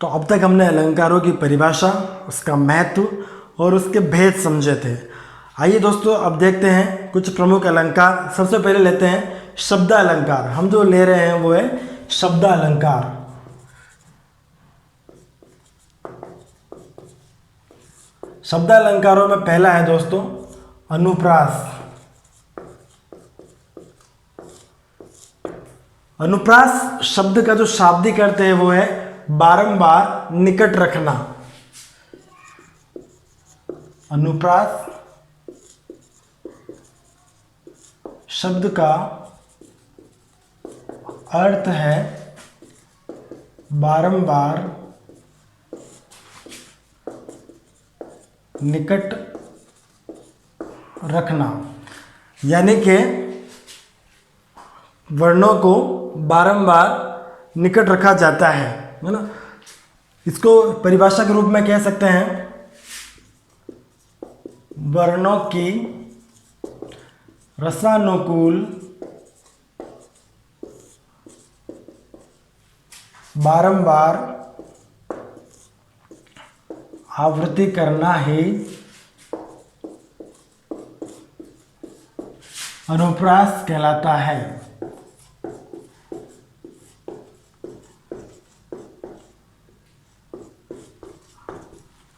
तो अब तक हमने अलंकारों की परिभाषा, उसका महत्व और उसके भेद समझे थे। आइए दोस्तों अब देखते हैं कुछ प्रमुख अलंकार। सबसे पहले लेते हैं शब्द अलंकार। हम जो ले रहे हैं वो है शब्द अलंकार। शब्द अलंकारों में पहला है दोस्तों अनुप्रास। अनुप्रास शब्द का जो शाब्दिक अर्थ है वो है बारंबार निकट रखना। अनुप्रास शब्द का अर्थ है बारंबार निकट रखना, यानी कि वर्णों को बारंबार निकट रखा जाता है ना। इसको परिभाषा के रूप में कह सकते हैं वर्णों की रसानुकूल बारंबार आवृत्ति करना ही अनुप्रास कहलाता है।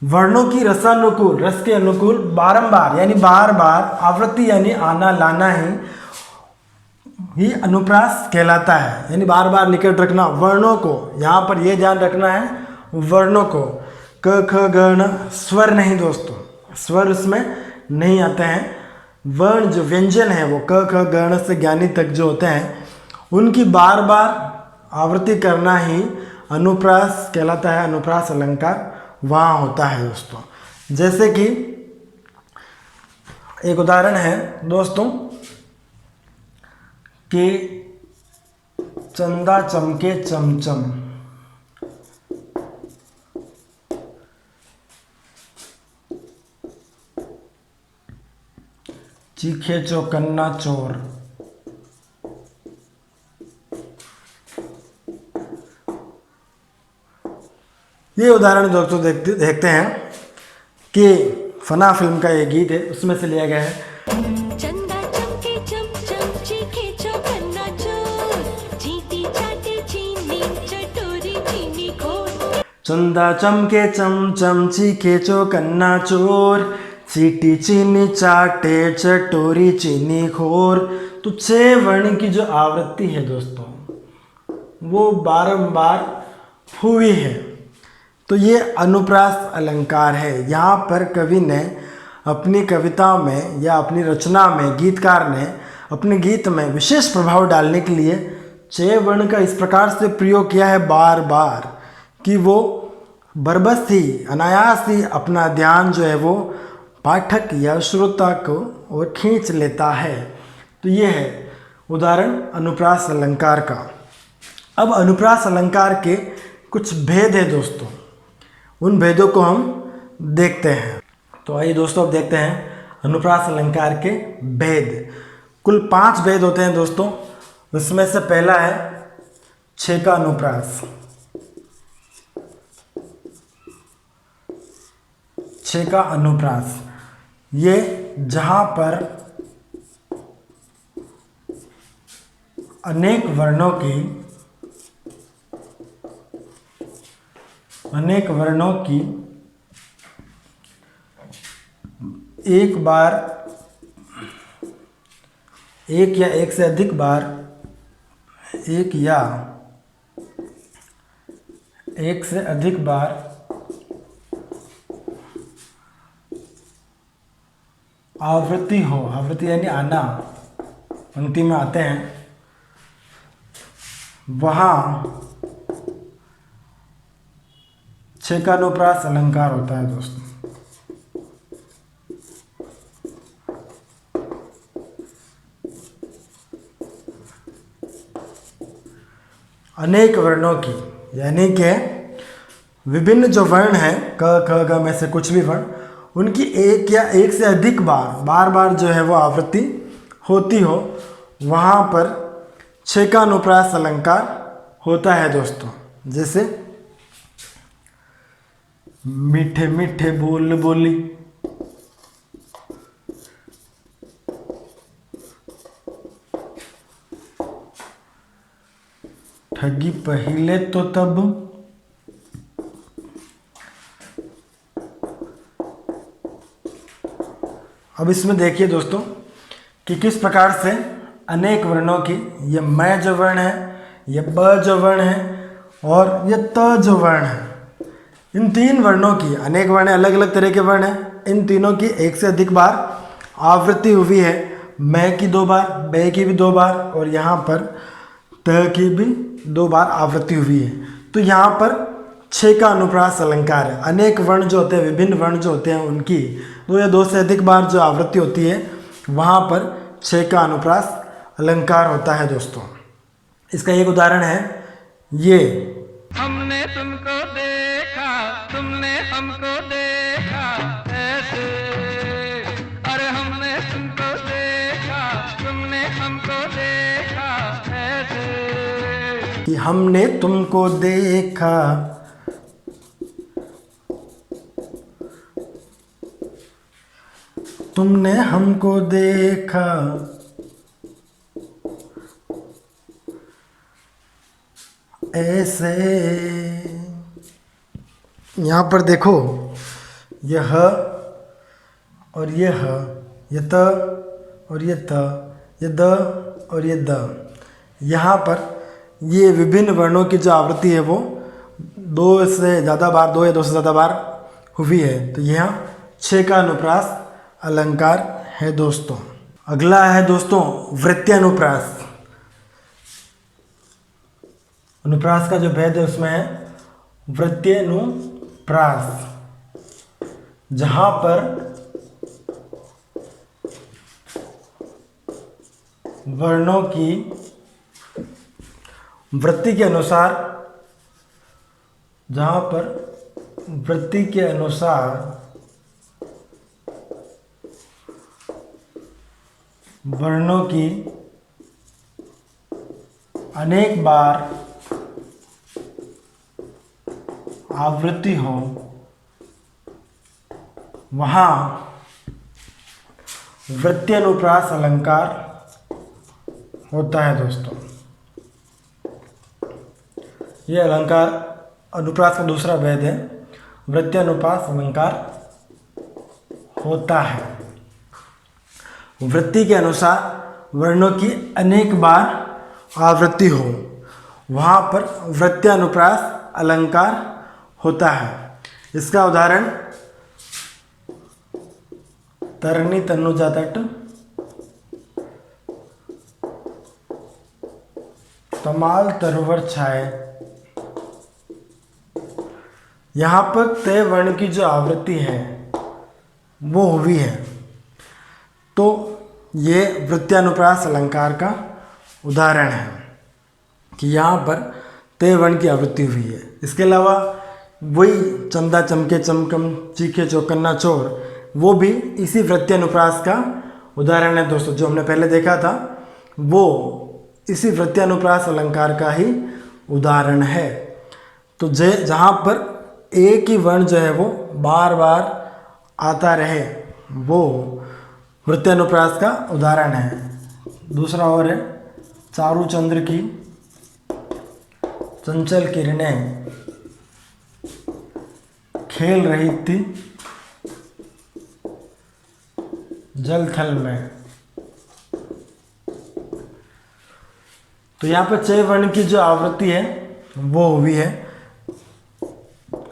वर्णों की रसानुकूल, रस के अनुकूल बारंबार यानी बार बार, आवृत्ति यानी आना लाना ही अनुप्रास कहलाता है, यानी बार बार निकट रखना वर्णों को। यहाँ पर यह ध्यान रखना है वर्णों को, क ख ग न स्वर नहीं दोस्तों, स्वर उसमें नहीं आते हैं। वर्ण जो व्यंजन है वो क ख ग न से ज्ञानी तक जो होते हैं उनकी बार बार आवृत्ति करना ही अनुप्रास कहलाता है। अनुप्रास अलंकार वहाँ होता है दोस्तों। जैसे कि एक उदाहरण है दोस्तों कि चंदा चमके चमचम, चीखे चौकन्ना चोर। ये उदाहरण दोस्तों देखते हैं कि फना फिल्म का ये गीत है, उसमें से लिया गया है। चंदा चमके चमचम, चीखे चौकन्ना चोर, चींटी चाटे चीनी चटोरी चीनी घोर। चंदा चमके चमचम, चीखे चौकन्ना चोर, चीटी चीनी चाटे चटोरी चीनी खोर। तो 6 वर्ण की जो आवृत्ति है दोस्तों वो बारंबार हुई है। तो ये अनुप्रास अलंकार है। यहाँ पर कवि ने अपनी कविता में या अपनी रचना में, गीतकार ने अपने गीत में विशेष प्रभाव डालने के लिए 6 वर्ण का इस प्रकार से प्रयोग किया है बार बार कि वो बरबस ही, अनायास ही अपना ध्यान जो है वो पाठक या श्रोता को और खींच लेता है। तो ये है उदाहरण अनुप्रास अलंकार का। अब अनुप्रास अलंकार के कुछ भेद है दोस्तों, उन भेदों को हम देखते हैं। तो आइए दोस्तों अब देखते हैं अनुप्रास अलंकार के भेद। कुल 5 भेद होते हैं दोस्तों। उसमें से पहला है 6 का अनुप्रास। 6 का अनुप्रास ये जहाँ पर अनेक वर्णों की एक बार, एक या एक से अधिक बार, एक या एक से अधिक बार आवृत्ति हो, आवृत्ति यानी आना, पंक्ति में आते हैं, वहाँ 6 का अनुप्रास अलंकार होता है दोस्तों। अनेक वर्णों की, यानी कि विभिन्न जो वर्ण हैं क ख ग में से कुछ भी वर्ण, उनकी एक या एक से अधिक बार बार जो है वो आवृत्ति होती हो, वहाँ पर 6 का अनुप्रास अलंकार होता है दोस्तों। जैसे मीठे मीठे बोल बोली। ठगी पहिले तो तब अब इसमें देखिए दोस्तों कि किस प्रकार से अनेक वर्णों की, ये मैं जो वर्ण है, ये ब जो वर्ण है और ये त जो वर्ण है, इन तीन वर्णों की, अनेक वर्ण है, अलग अलग तरह के वर्ण हैं, इन तीनों की एक से अधिक बार आवृत्ति हुई है। मैं की 2 बार, बे की भी 2 बार और यहाँ पर त की भी 2 बार आवृत्ति हुई है। तो यहाँ पर 6 का अनुप्रास अलंकार है। अनेक वर्ण जो होते हैं, विभिन्न वर्ण जो होते हैं, उनकी 2 या 2 से अधिक बार जो आवृत्ति होती है, वहाँ पर 6 का अनुप्रास अलंकार होता है दोस्तों। इसका एक उदाहरण है ये। हमने तुमको देखा, तुमने हमको देखा ऐसे, अरे हमने तुमको देखा, तुमने हमको देखा ऐसे, कि हमने तुमको देखा, तुमने हमको देखा ऐसे। यहाँ पर देखो, यह और यह, ये त और ये त, ये द और ये द, यहाँ पर ये विभिन्न वर्णों की जो आवृत्ति है वो 2 से ज़्यादा बार, 2 या 2 से ज़्यादा बार हुई है। तो यहाँ 6 का अनुप्रास अलंकार है दोस्तों। अगला है दोस्तों वृत्त्यानुप्रास। अनुप्रास का जो भेद है उसमें है वृत्त्यानुप्रास, जहाँ पर वर्णों की वृत्ति के अनुसार, जहाँ पर वृत्ति के अनुसार वर्णों की अनेक बार आवृत्ति हो, वहाँ वृत्त्यानुप्रास अलंकार होता है दोस्तों। ये अलंकार अनुप्रास का दूसरा भेद है, वृत्त्यानुप्रास अलंकार होता है। वृत्ति के अनुसार वर्णों की अनेक बार आवृत्ति हो, वहाँ पर वृत्त्यानुप्रास अलंकार होता है। इसका उदाहरण तरनी तनुजा तट, तमाल तरुवर छाए। यहाँ पर तय वर्ण की जो आवृत्ति है वो हुई है, तो ये वृत्त्यानुप्रास अलंकार का उदाहरण है कि यहाँ पर तय वर्ण की आवृत्ति हुई है। इसके अलावा वही चंदा चमके चमकम चीखे चौकन्ना चोर, वो भी इसी वृत्त्यानुप्रास का उदाहरण है दोस्तों। जो हमने पहले देखा था वो इसी वृत्त्यानुप्रास अलंकार का ही उदाहरण है। तो जहाँ पर एक ही वर्ण जो है वो बार बार आता रहे, वो वृत्त्यानुप्रास का उदाहरण है। दूसरा और है चारू चंद्र की चंचल किरणें खेल रही थी जल थल में। तो यहाँ पर चय वर्ण की जो आवृत्ति है वो हुई है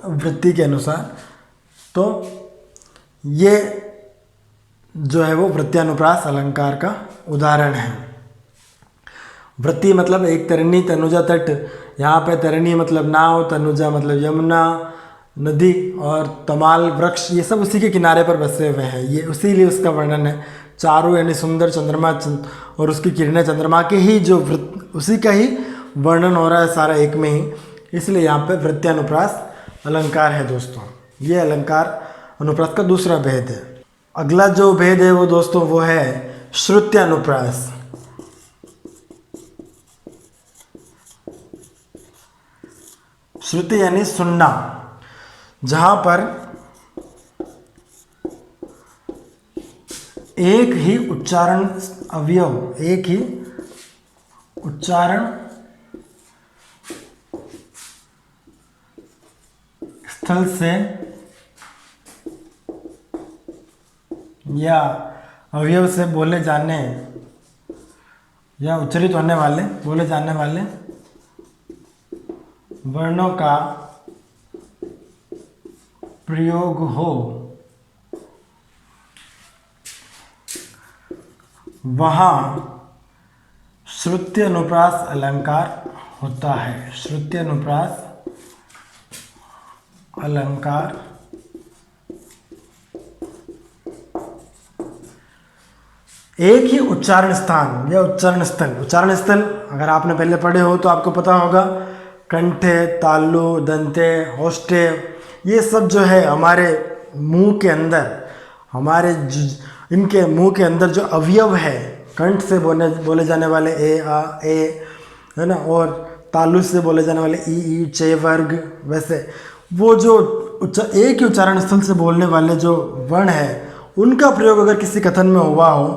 वृत्ति के अनुसार। तो ये जो है वो वृत्त्यानुप्रास अलंकार का उदाहरण है। वृत्ति मतलब एक तरनी तनुजा तट, यहाँ पे तरनी मतलब नाव, तनुजा मतलब यमुना नदी और तमाल वृक्ष, ये सब उसी के किनारे पर बसे हुए हैं। ये उसीलिए उसका वर्णन है। चारों यानी सुंदर चंद्रमा और उसकी किरणें चंद्रमा के ही जो उसी का ही वर्णन हो रहा है सारा एक में ही, इसलिए यहाँ पे वृत्त्यानुप्रास अलंकार है दोस्तों। ये अलंकार अनुप्रास का दूसरा भेद है। अगला जो भेद है वो दोस्तों वो है श्रुत्यानुप्रास। श्रुति यानी सुनना। जहाँ पर एक ही उच्चारण अवयव, एक ही उच्चारण स्थल से या अवयव से बोले जाने या उच्चारित होने वाले, बोले जाने वाले वर्णों का प्रयोग हो, वहाँ श्रुति अनुप्रास अलंकार होता है। श्रुति अनुप्रास अलंकार एक ही उच्चारण स्थान या उच्चारण स्थल। उच्चारण स्थल अगर आपने पहले पढ़े हो तो आपको पता होगा, कंठे, तालु, दंते, होष्टे, ये सब जो है हमारे मुंह के अंदर, इनके मुंह के अंदर जो अवयव है, कंठ से बोले जाने वाले ए, आ, ए, है ना, और तालु से बोले जाने वाले ई, चे वर्ग, वैसे वो जो एक ही उच्चारण स्थल से बोलने वाले जो वर्ण है, उनका प्रयोग अगर किसी कथन में हुआ हो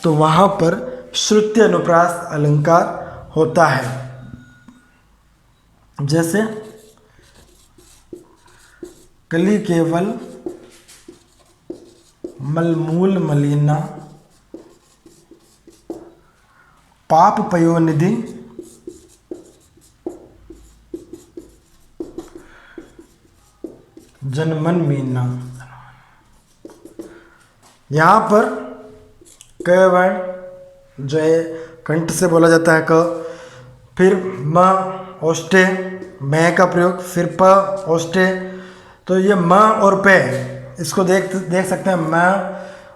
तो वहाँ पर श्रुति अनुप्रास अलंकार होता है। जैसे कली केवल मलमूल मलिना पाप पयोनिधि जनमन मीना। यहाँ पर क वर्ण जो है कंठ से बोला जाता है क, फिर म ओष्ठे, मैं का प्रयोग, फिर प ओष्ठे। तो ये म और पे, इसको देख सकते हैं, म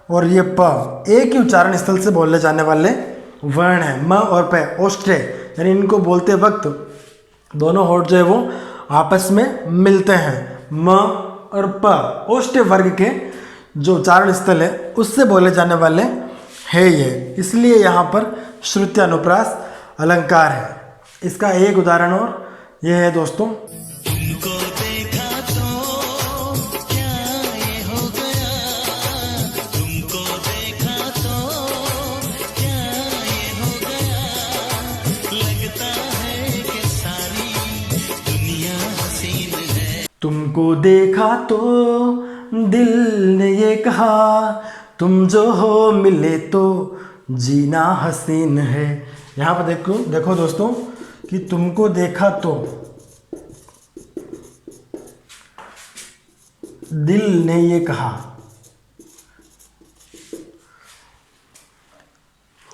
और ये प एक ही उच्चारण स्थल से बोले जाने वाले वर्ण है। म और पे ओष्ठे, यानी इनको बोलते वक्त दोनों होठ जो है वो आपस में मिलते हैं। म और प ओष्ठे वर्ग के जो उच्चारण स्थल है उससे बोले जाने वाले है ये, इसलिए यहाँ पर श्रुति अनुप्रास अलंकार है। इसका एक उदाहरण और ये है दोस्तों, तुमको देखा तो क्या ये हो गया, तुमको देखा तो क्या ये हो गया, लगता है कि सारी दुनिया हसीन है। तुमको देखा तो दिल ने ये कहा, तुम जो हो मिले तो जीना हसीन है। यहाँ पर देखो दोस्तों कि तुमको देखा तो दिल ने ये कहा,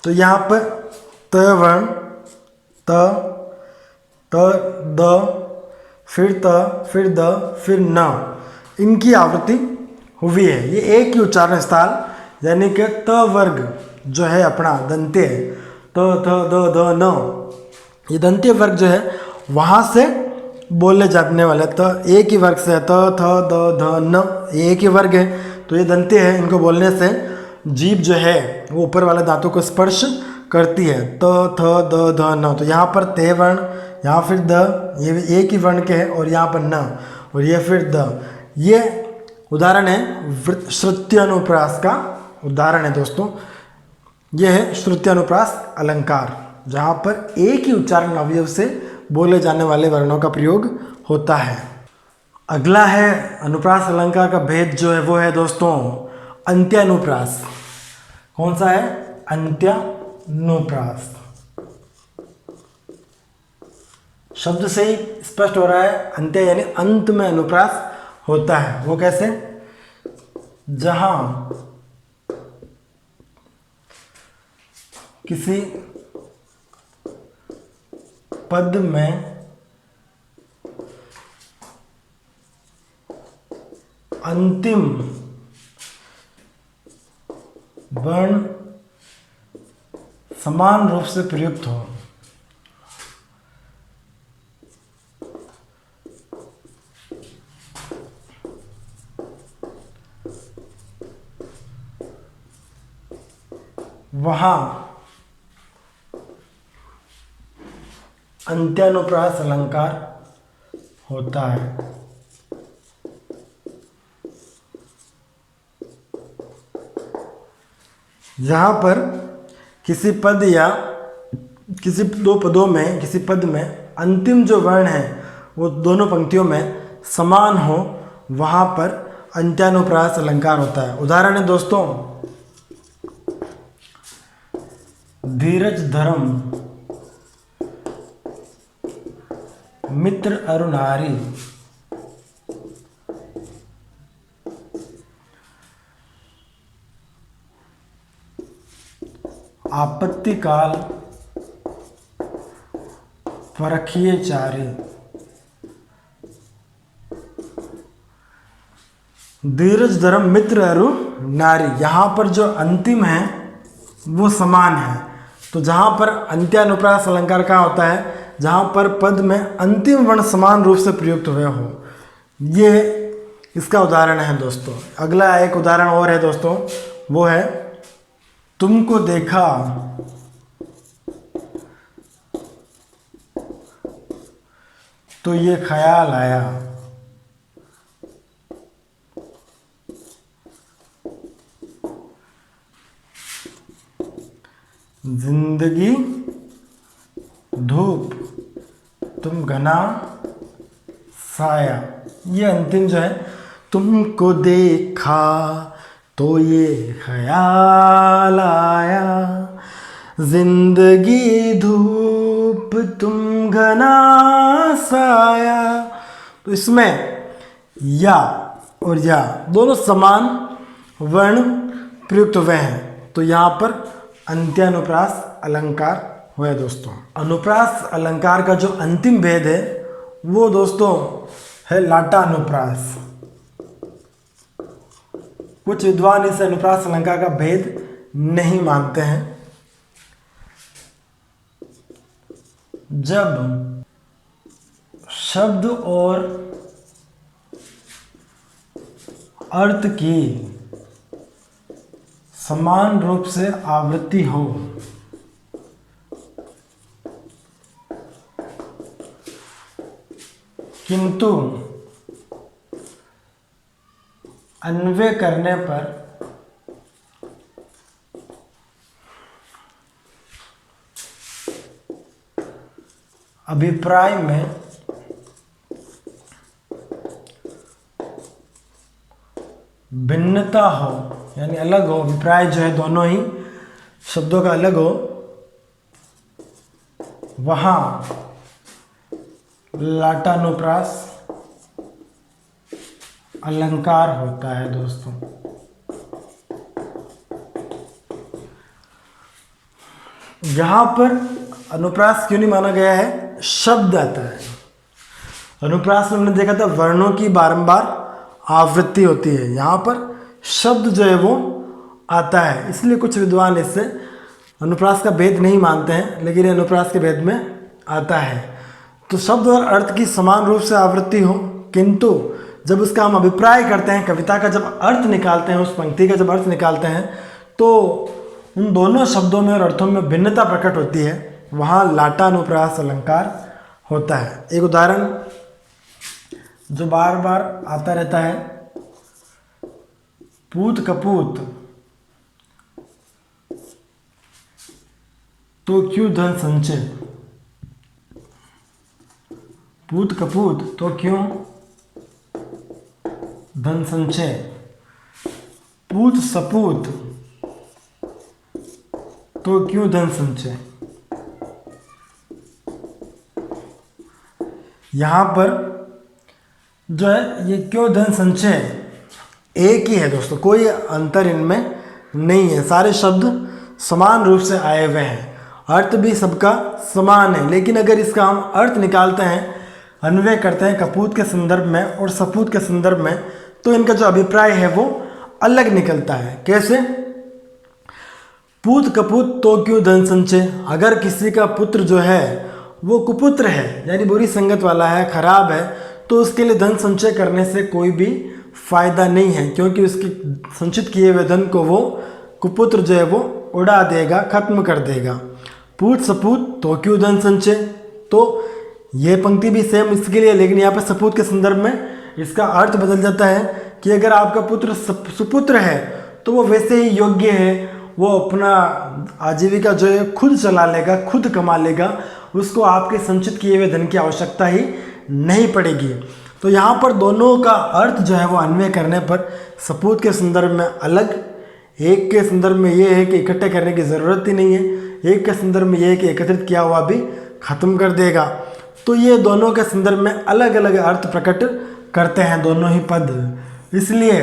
तो यहाँ पर त वर्ण, द, फिर द, फिर न, इनकी आवृत्ति हुई है। ये एक ही उच्चारण स्थान, यानी कि त वर्ग जो है अपना दंते है, त, द, न, ये दंते वर्ग जो है वहाँ से बोले जाने वाले, त एक ही वर्ग से है, त, थ, द, ध, न, ये एक ही वर्ग है। तो ये दंते हैं, इनको बोलने से जीभ जो है वो ऊपर वाले दांतों को स्पर्श करती है। त, थ, द, ध, न। तो यहाँ पर ते वर्ण, यहाँ फिर द, ये भी एक ही वर्ण के है, और यहाँ पर न, और ये फिर द। ये उदाहरण है श्रुति अनुप्रास का उदाहरण है दोस्तों। यह है श्रुति अनुप्रास अलंकार, जहाँ पर एक ही उच्चारण अवयव से बोले जाने वाले वर्णों का प्रयोग होता है। अगला है अनुप्रास अलंकार का भेद जो है वो है दोस्तों अंत्यानुप्रास। कौन सा है? अंत्यानुप्रास। शब्द से ही स्पष्ट हो रहा है, अंत्य यानी अंत में अनुप्रास होता है। वो कैसे? जहां किसी पद में अंतिम वर्ण समान रूप से प्रयुक्त हो, वहाँ अंत्यानुप्रास अलंकार होता है। यहाँ पर किसी पद या किसी दो पदों में, किसी पद में अंतिम जो वर्ण है वो दोनों पंक्तियों में समान हो, वहाँ पर अंत्यानुप्रास अलंकार होता है। उदाहरण है दोस्तों, धीरज धर्म मित्र अरु नारी, आपत्ति काल परखिए चारी। धीरज धर्म मित्र अरु नारी, यहाँ पर जो अंतिम है वो समान है। तो जहाँ पर अंत्यानुप्रास अलंकार कहाँ होता है? जहाँ पर पद में अंतिम वर्ण समान रूप से प्रयुक्त हुए हो। ये इसका उदाहरण है दोस्तों। अगला एक उदाहरण और है दोस्तों, वो है तुमको देखा तो ये ख्याल आया। जिंदगी धूप तुम घना साया। ये अंतिम जो है, तुमको देखा तो ये ख्याल आया, जिंदगी धूप तुम घना साया। तो इसमें या और या दोनों समान वर्ण प्रयुक्त हुए हैं, तो यहाँ पर अंत्यानुप्रास अलंकार हुआ दोस्तों। अनुप्रास अलंकार का जो अंतिम भेद है वो दोस्तों है लाटा अनुप्रास। कुछ विद्वान इस अनुप्रास अलंकार का भेद नहीं मानते हैं। जब शब्द और अर्थ की समान रूप से आवृत्ति हो, किंतु अन्वय करने पर अभिप्राय में भिन्नता हो, यानी अलग हो, अभिप्राय जो है दोनों ही शब्दों का अलग हो, वहाँ लाटानुप्रास अलंकार होता है दोस्तों। यहाँ पर अनुप्रास क्यों नहीं माना गया है? शब्द आता है। अनुप्रास में हमने देखा था वर्णों की बारंबार आवृत्ति होती है, यहाँ पर शब्द जो है वो आता है। इसलिए कुछ विद्वान इससे अनुप्रास का भेद नहीं मानते हैं, लेकिन ये अनुप्रास के भेद में आता है। तो शब्द और अर्थ की समान रूप से आवृत्ति हो, किंतु जब उसका हम अभिप्राय करते हैं, कविता का जब अर्थ निकालते हैं, उस पंक्ति का जब अर्थ निकालते हैं, तो उन दोनों शब्दों में और अर्थों में भिन्नता प्रकट होती है, वहाँ लाटानुप्रास अलंकार होता है। एक उदाहरण जो बार बार आता रहता है, पूत कपूत तो क्यों धन संचय। पूत कपूत तो क्यों धन संचय। पूत सपूत तो क्यों धन संचय। यहाँ पर जो है ये क्यों धन संचय एक ही है दोस्तों, कोई अंतर इनमें नहीं है। सारे शब्द समान रूप से आए हुए हैं, अर्थ भी सबका समान है। लेकिन अगर इसका हम अर्थ निकालते हैं, अन्वय करते हैं कपूत के संदर्भ में और सपूत के संदर्भ में, तो इनका जो अभिप्राय है वो अलग निकलता है। कैसे? पूत कपूत तो क्यों धन संचय। अगर किसी का पुत्र जो है वो कुपुत्र है, यानी बुरी संगत वाला है, खराब है, तो उसके लिए धन संचय करने से कोई भी फायदा नहीं है, क्योंकि उसके संचित किए हुए धन को वो कुपुत्र जो है वो उड़ा देगा, खत्म कर देगा। पूत सपूत तो क्यों धन संचय, तो ये पंक्ति भी सेम इसके लिए, लेकिन यहाँ पर सपूत के संदर्भ में इसका अर्थ बदल जाता है कि अगर आपका पुत्र सुपुत्र है तो वो वैसे ही योग्य है, वो अपना आजीविका जो है खुद चला लेगा, खुद कमा लेगा, उसको आपके संचित किए हुए धन की आवश्यकता ही नहीं पड़ेगी। तो यहाँ पर दोनों का अर्थ जो है वो अन्वय करने पर सपूत के संदर्भ में अलग, एक के संदर्भ में ये है कि इकट्ठे करने की ज़रूरत ही नहीं है, एक के संदर्भ में ये है कि एकत्रित किया हुआ भी खत्म कर देगा। तो ये दोनों के संदर्भ में अलग अलग अर्थ प्रकट करते हैं दोनों ही पद, इसलिए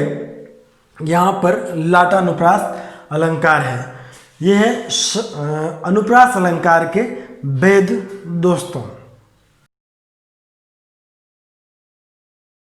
यहाँ पर लाटानुप्रास अलंकार है। ये है अनुप्रास अलंकार के भेद दोस्तों।